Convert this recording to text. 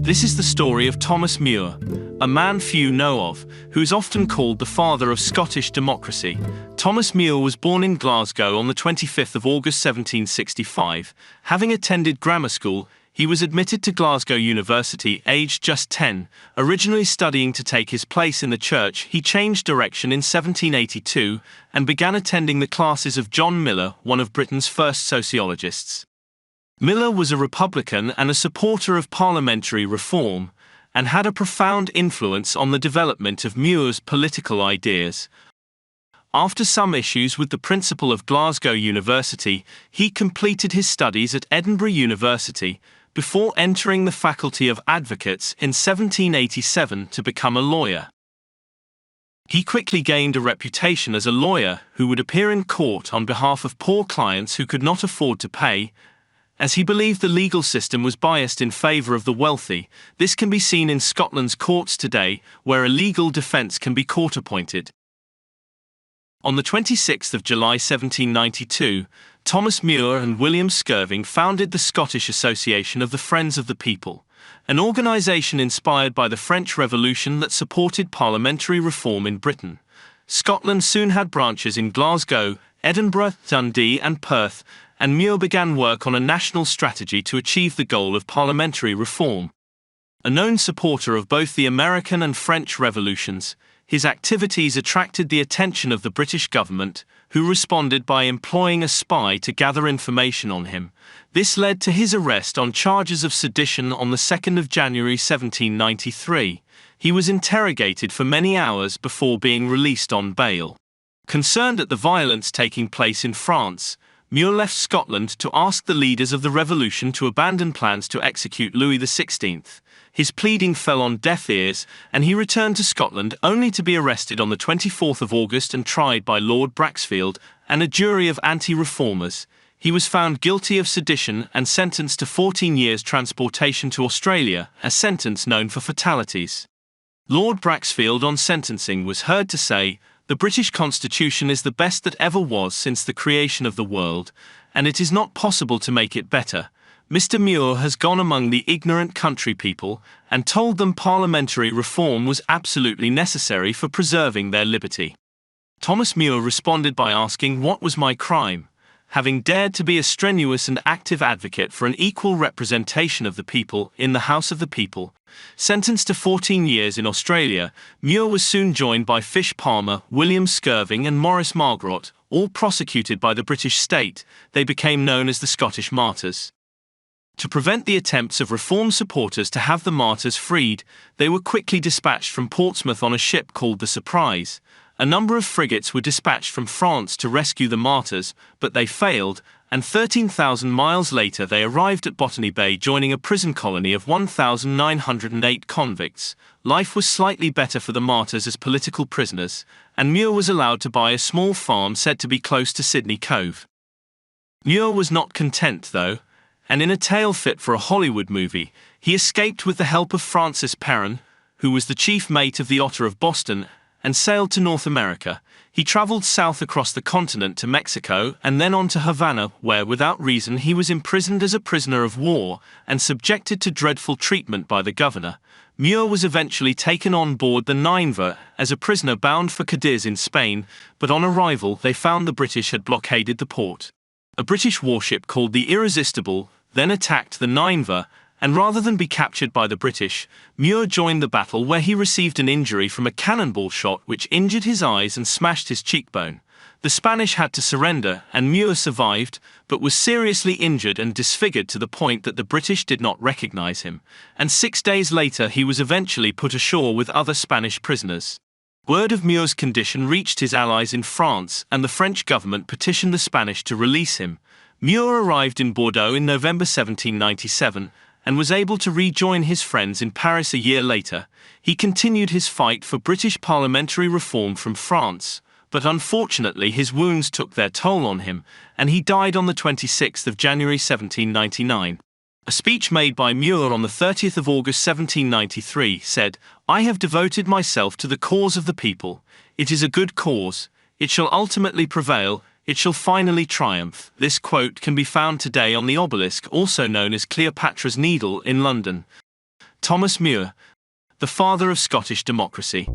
This is the story of Thomas Muir, a man few know of, who is often called the father of Scottish democracy. Thomas Muir was born in Glasgow on the 25th of August 1765. Having attended grammar school, he was admitted to Glasgow University aged just 10. Originally studying to take his place in the church, he changed direction in 1782 and began attending the classes of John Millar, one of Britain's first sociologists. Millar was a Republican and a supporter of parliamentary reform, and had a profound influence on the development of Muir's political ideas. After some issues with the principal of Glasgow University, he completed his studies at Edinburgh University, before entering the Faculty of Advocates in 1787 to become a lawyer. He quickly gained a reputation as a lawyer who would appear in court on behalf of poor clients who could not afford to pay, as he believed the legal system was biased in favour of the wealthy. This can be seen in Scotland's courts today, where a legal defence can be court-appointed. On the 26th of July 1792, Thomas Muir and William Skirving founded the Scottish Association of the Friends of the People, an organisation inspired by the French Revolution that supported parliamentary reform in Britain. Scotland soon had branches in Glasgow, Edinburgh, Dundee and Perth, and Muir began work on a national strategy to achieve the goal of parliamentary reform. A known supporter of both the American and French revolutions, his activities attracted the attention of the British government, who responded by employing a spy to gather information on him. This led to his arrest on charges of sedition on the 2nd of January 1793. He was interrogated for many hours before being released on bail. Concerned at the violence taking place in France, Muir left Scotland to ask the leaders of the revolution to abandon plans to execute Louis XVI. His pleading fell on deaf ears, and he returned to Scotland only to be arrested on the 24th of August and tried by Lord Braxfield and a jury of anti-reformers. He was found guilty of sedition and sentenced to 14 years transportation to Australia, a sentence known for fatalities. Lord Braxfield on sentencing was heard to say, "The British Constitution is the best that ever was since the creation of the world, and it is not possible to make it better. Mr. Muir has gone among the ignorant country people and told them parliamentary reform was absolutely necessary for preserving their liberty." Thomas Muir responded by asking, "What was my crime?" Having dared to be a strenuous and active advocate for an equal representation of the people in the House of the People. Sentenced to 14 years in Australia, Muir was soon joined by Fish Palmer, William Skirving and Maurice Margaret, all prosecuted by the British state. They became known as the Scottish Martyrs. To prevent the attempts of reform supporters to have the martyrs freed, they were quickly dispatched from Portsmouth on a ship called the Surprise. A number of frigates were dispatched from France to rescue the martyrs, but they failed, and 13,000 miles later they arrived at Botany Bay, joining a prison colony of 1,908 convicts. Life was slightly better for the martyrs as political prisoners, and Muir was allowed to buy a small farm said to be close to Sydney Cove. Muir was not content, though, and in a tale fit for a Hollywood movie, he escaped with the help of Francis Perrin, who was the chief mate of the Otter of Boston, and sailed to North America. He traveled south across the continent to Mexico and then on to Havana, where without reason he was imprisoned as a prisoner of war and subjected to dreadful treatment by the governor. Muir was eventually taken on board the Nineveh as a prisoner bound for Cadiz in Spain, but on arrival they found the British had blockaded the port. A British warship called the Irresistible then attacked the Nineveh, and rather than be captured by the British, Muir joined the battle, where he received an injury from a cannonball shot which injured his eyes and smashed his cheekbone. The Spanish had to surrender, and Muir survived, but was seriously injured and disfigured to the point that the British did not recognize him, and 6 days later he was eventually put ashore with other Spanish prisoners. Word of Muir's condition reached his allies in France, and the French government petitioned the Spanish to release him. Muir arrived in Bordeaux in November 1797, and was able to rejoin his friends in Paris a year later. He continued his fight for British parliamentary reform from France, but unfortunately his wounds took their toll on him, and he died on the 26th of January 1799. A speech made by Muir on the 30th of August 1793 said, "I have devoted myself to the cause of the people. It is a good cause. It shall ultimately prevail. It shall finally triumph." This quote can be found today on the obelisk, also known as Cleopatra's Needle, in London. Thomas Muir, the father of Scottish democracy.